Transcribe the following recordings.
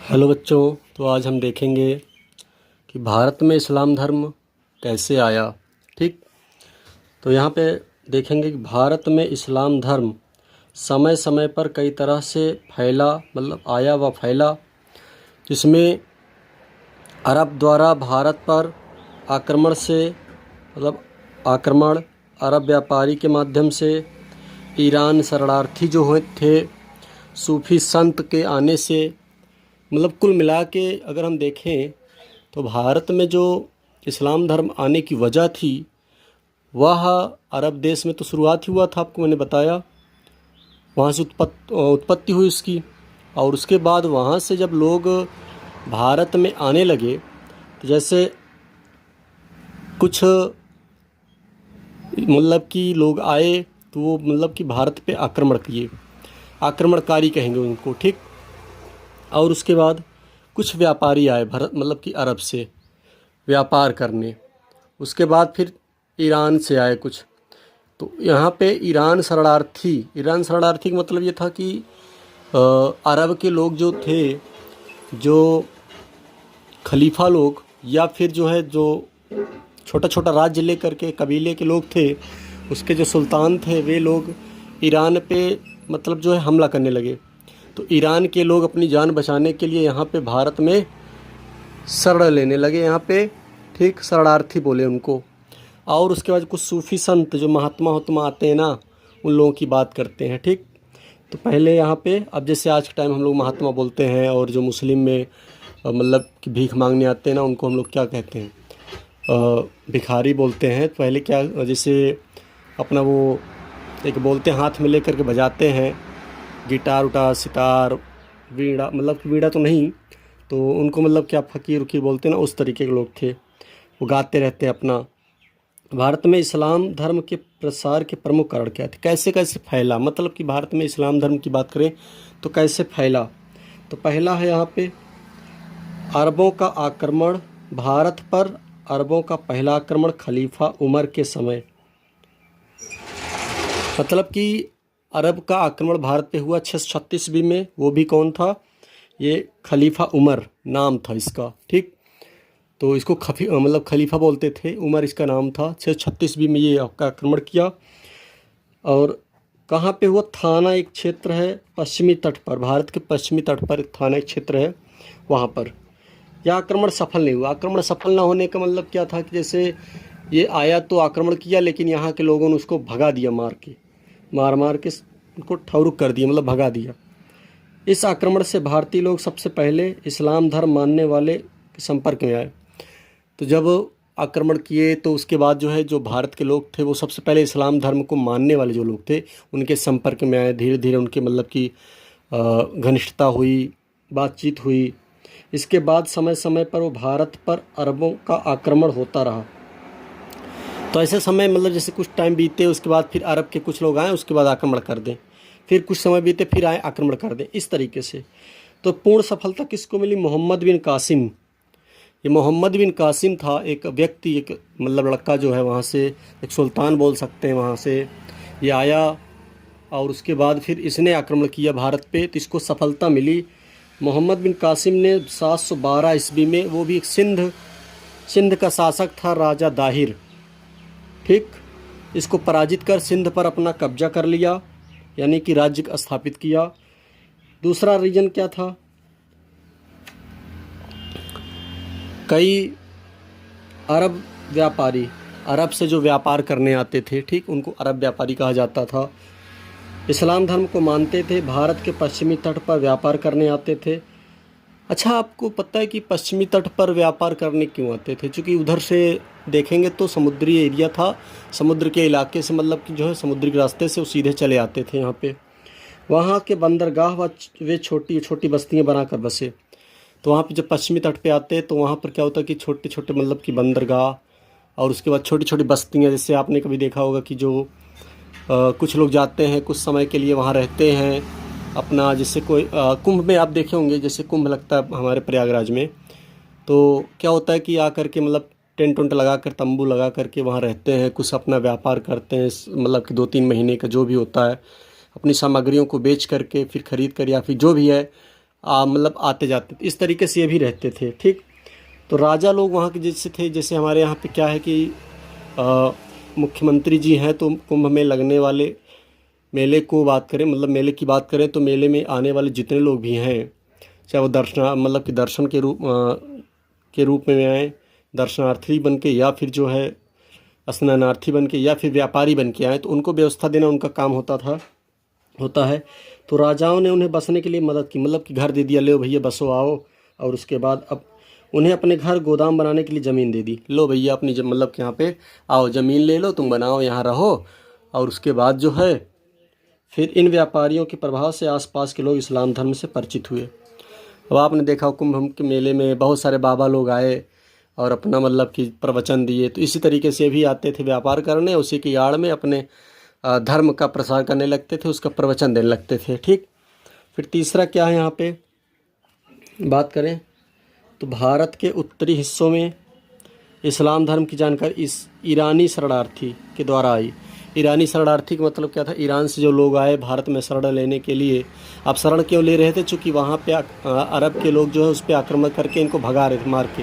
Hello बच्चों। तो आज हम देखेंगे कि भारत में इस्लाम धर्म कैसे आया। ठीक, तो यहाँ पे देखेंगे कि भारत में इस्लाम धर्म समय समय पर कई तरह से फैला, मतलब आया व फैला, जिसमें अरब द्वारा भारत पर आक्रमण से, मतलब आक्रमण, अरब व्यापारी के माध्यम से, ईरान शरणार्थी जो हुए थे, सूफी संत के आने से, मतलब कुल मिला के अगर हम देखें तो भारत में जो इस्लाम धर्म आने की वजह थी वह अरब देश में तो शुरुआत ही हुआ था, आपको मैंने बताया, वहाँ से उत्पत्ति हुई उसकी। और उसके बाद वहाँ से जब लोग भारत में आने लगे तो जैसे कुछ मतलब कि लोग आए तो वो मतलब कि भारत पे आक्रमण किए, आक्रमणकारी कहेंगे उनको। ठीक, और उसके बाद कुछ व्यापारी आए भारत, मतलब कि अरब से व्यापार करने। उसके बाद फिर ईरान से आए कुछ। तो यहाँ पे ईरान शरणार्थी का मतलब ये था कि अरब के लोग जो थे, जो खलीफा लोग या फिर जो है जो छोटा छोटा राज्य लेकर के कबीले के लोग थे, उसके जो सुल्तान थे, वे लोग ईरान पे मतलब जो है हमला करने लगे। तो ईरान के लोग अपनी जान बचाने के लिए यहाँ पे भारत में शरण लेने लगे यहाँ पे। ठीक, शरणार्थी बोले उनको। और उसके बाद कुछ सूफी संत जो महात्मा आते हैं ना, उन लोगों की बात करते हैं। ठीक, तो पहले यहाँ पे, अब जैसे आज के टाइम हम लोग महात्मा बोलते हैं, और जो मुस्लिम में मतलब कि भीख मांगने आते हैं ना, उनको हम लोग क्या कहते हैं, भिखारी बोलते हैं। पहले क्या, जैसे अपना वो एक बोलते हैं, हाथ में लेकर के बजाते हैं गिटार उटार, सितार, वीणा, मतलब वीणा तो नहीं, तो उनको मतलब क्या फ़कीर उकीर बोलते हैं ना, उस तरीके के लोग थे। वो गाते रहते हैं अपना। भारत में इस्लाम धर्म के प्रसार के प्रमुख कारण क्या थे, कैसे कैसे फैला, मतलब कि भारत में इस्लाम धर्म की बात करें तो कैसे फैला। तो पहला है यहाँ पे अरबों का आक्रमण भारत पर। अरबों का पहला आक्रमण खलीफा उमर के समय, मतलब कि अरब का आक्रमण भारत पे हुआ 636 ईस्वी में। वो भी कौन था, ये खलीफा उमर नाम था इसका। ठीक, तो इसको मतलब खलीफा बोलते थे, उमर इसका नाम था। 636 ईस्वी में ये आपका आक्रमण किया। और कहाँ पे हुआ, थाना एक क्षेत्र है पश्चिमी तट पर, भारत के पश्चिमी तट पर एक थाना एक क्षेत्र है, वहाँ पर। यह आक्रमण सफल नहीं हुआ। आक्रमण सफल ना होने का मतलब क्या था कि जैसे ये आया तो आक्रमण किया, लेकिन यहाँ के लोगों ने उसको भगा दिया, मार मार के उनको ठौरुक कर दिया, मतलब भगा दिया। इस आक्रमण से भारतीय लोग सबसे पहले इस्लाम धर्म मानने वाले के संपर्क में आए। तो जब आक्रमण किए तो उसके बाद जो है, जो भारत के लोग थे वो सबसे पहले इस्लाम धर्म को मानने वाले जो लोग थे उनके संपर्क में आए। धीरे धीरे उनके मतलब कि घनिष्ठता हुई, बातचीत हुई। इसके बाद समय समय पर वो भारत पर अरबों का आक्रमण होता रहा। तो ऐसे समय, मतलब जैसे कुछ टाइम बीते, उसके बाद फिर अरब के कुछ लोग आए, उसके बाद आक्रमण कर दें, फिर कुछ समय बीते, फिर आए आक्रमण कर दें, इस तरीके से। तो पूर्ण सफलता किसको मिली, मोहम्मद बिन कासिम। ये मोहम्मद बिन कासिम था, एक व्यक्ति, एक मतलब लड़का जो है, वहाँ से एक सुल्तान बोल सकते हैं, वहाँ से ये आया। और उसके बाद फिर इसने आक्रमण किया भारत पे, तो इसको सफलता मिली। मोहम्मद बिन कासिम ने 712 ईस्वी में, वो भी एक सिंध का शासक था, राजा दाहिर। ठीक, इसको पराजित कर सिंध पर अपना कब्जा कर लिया, यानी कि राज्य स्थापित किया। दूसरा रीजन क्या था, कई अरब व्यापारी, अरब से जो व्यापार करने आते थे, ठीक, उनको अरब व्यापारी कहा जाता था, इस्लाम धर्म को मानते थे, भारत के पश्चिमी तट पर व्यापार करने आते थे। अच्छा, आपको पता है कि पश्चिमी तट पर व्यापार करने क्यों आते थे? क्योंकि उधर से देखेंगे तो समुद्री एरिया था, समुद्र के इलाके से, मतलब कि जो है समुद्री रास्ते से वो सीधे चले आते थे यहाँ पे। वहाँ के बंदरगाह वे छोटी छोटी बस्तियाँ बनाकर बसे। तो वहाँ पे जब पश्चिमी तट पे आते तो वहाँ पर क्या होता कि छोटे छोटे मतलब कि बंदरगाह, और उसके बाद छोटी छोटी बस्तियाँ। जैसे आपने कभी देखा होगा कि जो कुछ लोग जाते हैं, कुछ समय के लिए वहाँ रहते हैं अपना, जैसे कोई कुंभ में आप देखे होंगे, जैसे कुंभ लगता है हमारे प्रयागराज में, तो क्या होता है कि आकर के मतलब टेंट उंट लगा कर, तंबू लगा करके वहाँ रहते हैं, कुछ अपना व्यापार करते हैं, मतलब कि 2-3 महीने का जो भी होता है, अपनी सामग्रियों को बेच करके फिर ख़रीद कर, या फिर जो भी है मतलब आते जाते थे। इस तरीके से ये भी रहते थे। ठीक, तो राजा लोग वहाँ के जैसे थे, जैसे हमारे यहाँ पे क्या है कि मुख्यमंत्री जी हैं, तो कुंभ में लगने वाले मेले को बात करें, मतलब मेले की बात करें, तो मेले में आने वाले जितने लोग भी हैं, चाहे वो मतलब कि दर्शन के रूप में आए, दर्शनार्थी बन के, या फिर जो है स्नानार्थी बन के, या फिर व्यापारी बन के आए, तो उनको व्यवस्था देना उनका काम होता है। तो राजाओं ने उन्हें बसने के लिए मदद की, मतलब कि घर दे दिया, लो भैया बसो आओ। और उसके बाद अब उन्हें अपने घर गोदाम बनाने के लिए ज़मीन दे दी, लो भैया अपनी मतलब कि यहाँ पे आओ, ज़मीन ले लो, तुम बनाओ, यहाँ रहो। और उसके बाद जो है फिर इन व्यापारियों के प्रभाव से आसपास के लोग इस्लाम धर्म से परिचित हुए। अब आपने देखा कुंभ के मेले में बहुत सारे बाबा लोग आए और अपना मतलब कि प्रवचन दिए, तो इसी तरीके से भी आते थे व्यापार करने, उसी की आड़ में अपने धर्म का प्रसार करने लगते थे, उसका प्रवचन देने लगते थे। ठीक, फिर तीसरा क्या है यहाँ पे बात करें तो भारत के उत्तरी हिस्सों में इस्लाम धर्म की जानकारी इस ईरानी शरणार्थी के द्वारा आई। ईरानी शरणार्थी का मतलब क्या था, ईरान से जो लोग आए भारत में शरण लेने के लिए। अब शरण क्यों ले रहे थे, चूँकि वहाँ पे अरब के लोग जो है उस पर आक्रमण करके इनको भगा रहे थे मार के,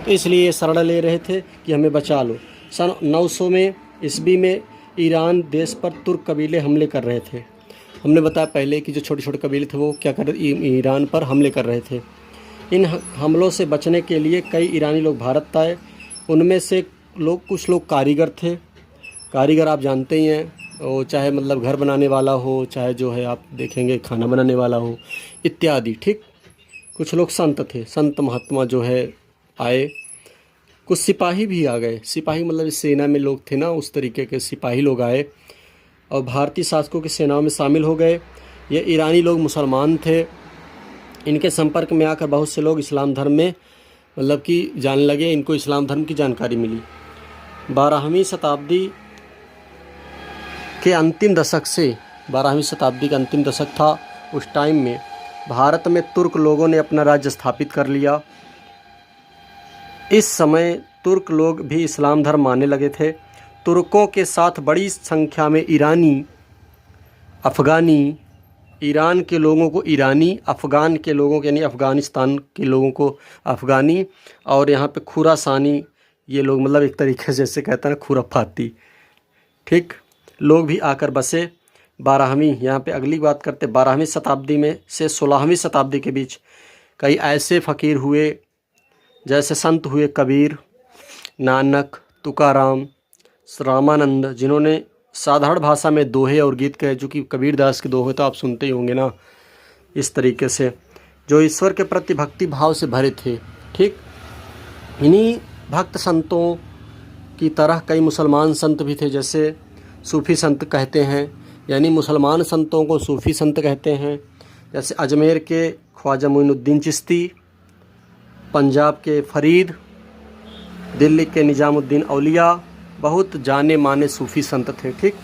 तो इसलिए ये शरण ले रहे थे कि हमें बचा लो। सन 900 में ईस्वी में ईरान देश पर तुर्क कबीले हमले कर रहे थे। हमने बताया पहले कि जो छोटे छोटे कबीले थे वो क्या कर रहे, ईरान पर हमले कर रहे थे। इन हमलों से बचने के लिए कई ईरानी लोग भारत आए। उनमें से कुछ लोग कारीगर थे। कारीगर आप जानते ही हैं, वो चाहे मतलब घर बनाने वाला हो, चाहे जो है आप देखेंगे खाना बनाने वाला हो इत्यादि। ठीक, कुछ लोग संत थे, संत महात्मा जो है आए। कुछ सिपाही भी आ गए, सिपाही मतलब सेना में लोग थे ना, उस तरीके के सिपाही लोग आए और भारतीय शासकों की सेनाओं में शामिल हो गए। ये ईरानी लोग मुसलमान थे। इनके संपर्क में आकर बहुत से लोग इस्लाम धर्म में मतलब कि जानने लगे, इनको इस्लाम धर्म की जानकारी मिली। 12वीं शताब्दी के अंतिम दशक से, 12वीं शताब्दी का अंतिम दशक था, उस टाइम में भारत में तुर्क लोगों ने अपना राज्य स्थापित कर लिया। इस समय तुर्क लोग भी इस्लाम धर्म मानने लगे थे। तुर्कों के साथ बड़ी संख्या में ईरानी, अफ़गानी, ईरान के लोगों को ईरानी, अफ़गान के लोगों को यानी अफ़गानिस्तान के लोगों को अफ़गानी, और यहाँ पे खुरासानी, ये लोग मतलब एक तरीके से जैसे कहते हैं ना खुराफाती, ठीक, लोग भी आकर बसे। 12वीं, यहाँ पे अगली बात करते 12वीं शताब्दी में से 16वीं शताब्दी के बीच कई ऐसे फ़कीर हुए, जैसे संत हुए कबीर, नानक, तुकाराम, रामानंद, जिन्होंने साधारण भाषा में दोहे और गीत कहे, जो कि कबीर दास के दोहे तो आप सुनते ही होंगे ना, इस तरीके से जो ईश्वर के प्रति भक्ति भाव से भरे थे। ठीक, इन्हीं भक्त संतों की तरह कई मुसलमान संत भी थे, जैसे सूफ़ी संत कहते हैं, यानी मुसलमान संतों को सूफ़ी संत कहते हैं। जैसे अजमेर के ख्वाजा मोइनुद्दीन चिश्ती, पंजाब के फरीद, दिल्ली के निज़ामुद्दीन औलिया बहुत जाने माने सूफ़ी संत थे। ठीक,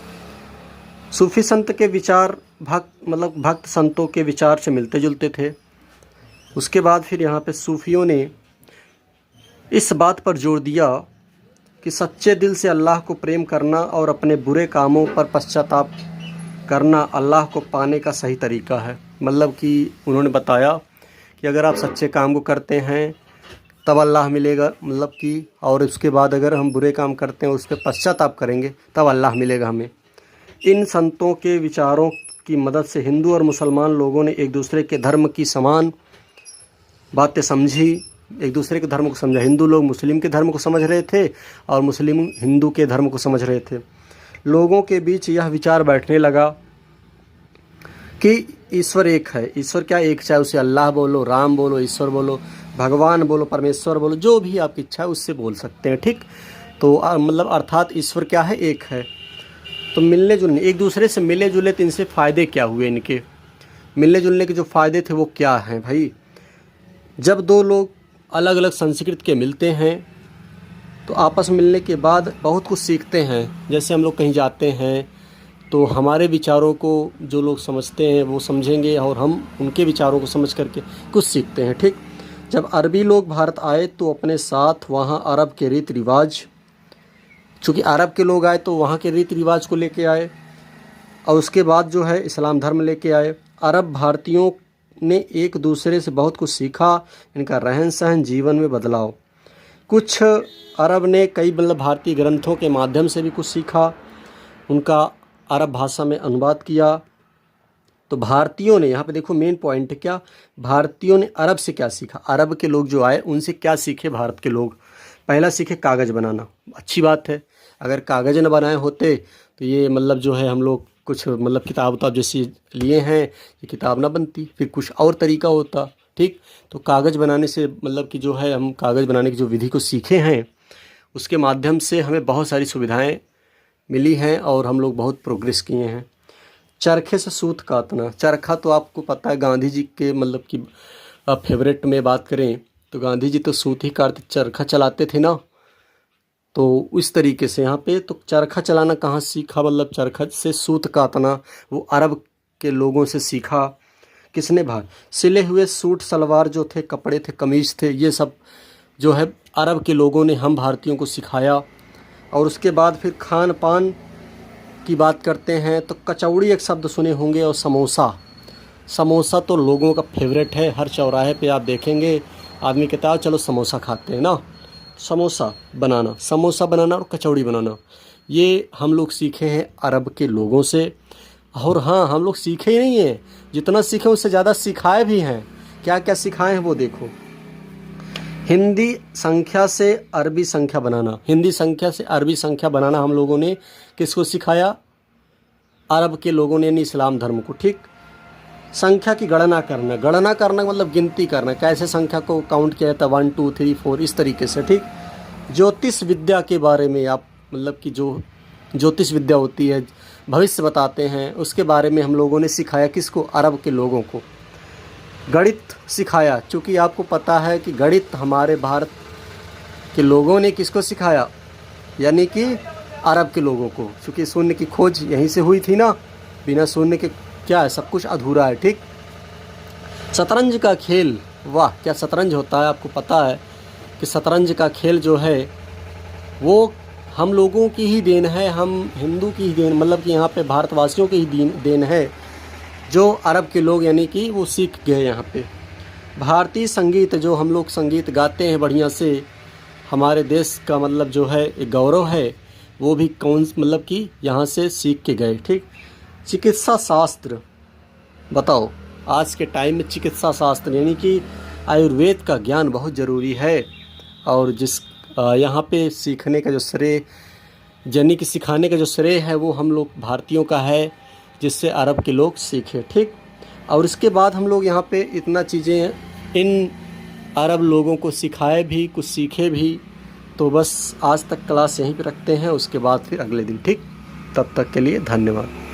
सूफ़ी संत के विचार भक्त संतों के विचार से मिलते जुलते थे। उसके बाद फिर यहाँ पे सूफ़ियों ने इस बात पर जोर दिया कि सच्चे दिल से अल्लाह को प्रेम करना और अपने बुरे कामों पर पश्चाताप करना अल्लाह को पाने का सही तरीका है। मतलब कि उन्होंने बताया कि अगर आप सच्चे काम को करते हैं तब अल्लाह मिलेगा, मतलब कि, और उसके बाद अगर हम बुरे काम करते हैं उस पर पश्चाताप करेंगे तब अल्लाह मिलेगा हमें। इन संतों के विचारों की मदद से हिंदू और मुसलमान लोगों ने एक दूसरे के धर्म की समान बातें समझी, एक दूसरे के धर्म को समझा। हिंदू लोग मुस्लिम के धर्म को समझ रहे थे और मुस्लिम हिंदू के धर्म को समझ रहे थे। लोगों के बीच यह विचार बैठने लगा कि ईश्वर एक है। ईश्वर क्या एक, चाहे उसे अल्लाह बोलो, राम बोलो, ईश्वर बोलो, भगवान बोलो, परमेश्वर बोलो, जो भी आपकी इच्छा है उससे बोल सकते हैं। ठीक, तो मतलब अर्थात ईश्वर क्या है, एक है। तो मिलने जुलने, एक दूसरे से मिले जुले, तो इनसे फ़ायदे क्या हुए, इनके मिलने जुलने के जो फ़ायदे थे वो क्या हैं भाई। जब दो लोग अलग अलग संस्कृति के मिलते हैं तो आपस में मिलने के बाद बहुत कुछ सीखते हैं। जैसे हम लोग कहीं जाते हैं तो हमारे विचारों को जो लोग समझते हैं वो समझेंगे और हम उनके विचारों को समझ करके कुछ सीखते हैं। ठीक, जब अरबी लोग भारत आए तो अपने साथ वहाँ अरब के रीति रिवाज, चूँकि अरब के लोग आए तो वहाँ के रीति रिवाज को लेके आए, और उसके बाद जो है इस्लाम धर्म लेके आए। अरब भारतीयों ने एक दूसरे से बहुत कुछ सीखा, इनका रहन सहन, जीवन में बदलाव। कुछ अरब ने कई मतलब भारतीय ग्रंथों के माध्यम से भी कुछ सीखा, उनका अरब भाषा में अनुवाद किया। तो भारतीयों ने, यहाँ पे देखो मेन पॉइंट है क्या, भारतीयों ने अरब से क्या सीखा, अरब के लोग जो आए उनसे क्या सीखे भारत के लोग। पहला सीखे कागज़ बनाना, अच्छी बात है, अगर कागज़ न बनाए होते तो ये मतलब जो है हम लोग कुछ मतलब किताब उताब जैसी लिए हैं, ये किताब ना बनती, फिर कुछ और तरीका होता। ठीक, तो कागज़ बनाने से मतलब कि जो है हम कागज़ बनाने की जो विधि को सीखे हैं उसके माध्यम से हमें बहुत सारी सुविधाएं मिली हैं और हम लोग बहुत प्रोग्रेस किए हैं। चरखे से सूत कातना, चरखा तो आपको पता है गांधी जी के मतलब कि फेवरेट में बात करें तो गांधी जी तो सूत ही काटते, चरखा चलाते थे ना। तो इस तरीके से यहाँ पे तो चरखा चलाना कहाँ सीखा, मतलब चरखा से सूत कातना वो अरब के लोगों से सीखा। किसने भाई, सिले हुए सूट सलवार जो थे, कपड़े थे, कमीज थे, ये सब जो है अरब के लोगों ने हम भारतीयों को सिखाया। और उसके बाद फिर खान पान की बात करते हैं तो कचौड़ी एक शब्द सुने होंगे, और समोसा, समोसा तो लोगों का फेवरेट है, हर चौराहे पे आप देखेंगे आदमी कहता है चलो समोसा खाते हैं ना। समोसा बनाना और कचौड़ी बनाना ये हम लोग सीखे हैं अरब के लोगों से। और हाँ, हम लोग सीखे ही नहीं हैं, जितना सीखे उससे ज़्यादा सिखाए भी हैं। क्या क्या सिखाए हैं वो देखो। हिंदी संख्या से अरबी संख्या बनाना, हिंदी संख्या से अरबी संख्या बनाना हम लोगों ने किसको सिखाया, अरब के लोगों ने, यानी इस्लाम धर्म को। ठीक, संख्या की गणना करना मतलब गिनती करना, कैसे संख्या को काउंट किया जाता है 1 2 3 4 इस तरीके से। ठीक, ज्योतिष विद्या के बारे में आप मतलब कि जो ज्योतिष विद्या होती है, भविष्य बताते हैं, उसके बारे में हम लोगों ने सिखाया किसको, अरब के लोगों को। गणित सिखाया, क्योंकि आपको पता है कि गणित हमारे भारत के लोगों ने किसको सिखाया, यानी कि अरब के लोगों को, क्योंकि शून्य की खोज यहीं से हुई थी ना, बिना शून्य के क्या है, सब कुछ अधूरा है। ठीक, शतरंज का खेल, वाह क्या शतरंज होता है, आपको पता है कि शतरंज का खेल जो है वो हम लोगों की ही देन है, हम हिंदू की ही देन, मतलब कि यहाँ पे भारतवासियों की ही देन है, जो अरब के लोग यानी कि वो सीख गए यहाँ पे। भारतीय संगीत, जो हम लोग संगीत गाते हैं बढ़िया से, हमारे देश का मतलब जो है एक गौरव है, वो भी कौन मतलब कि यहाँ से सीख के गए। ठीक, चिकित्सा शास्त्र, बताओ आज के टाइम में चिकित्सा शास्त्र यानी कि आयुर्वेद का ज्ञान बहुत ज़रूरी है। और जिस यहाँ पे सीखने का जो श्रेय, यानी कि सिखाने का जो श्रेय है वो हम लोग भारतीयों का है, जिससे अरब के लोग सीखे। ठीक, और इसके बाद हम लोग यहाँ पे इतना चीज़ें इन अरब लोगों को सिखाए भी, कुछ सीखे भी। तो बस आज तक क्लास यहीं पे रखते हैं, उसके बाद फिर अगले दिन। ठीक, तब तक के लिए धन्यवाद।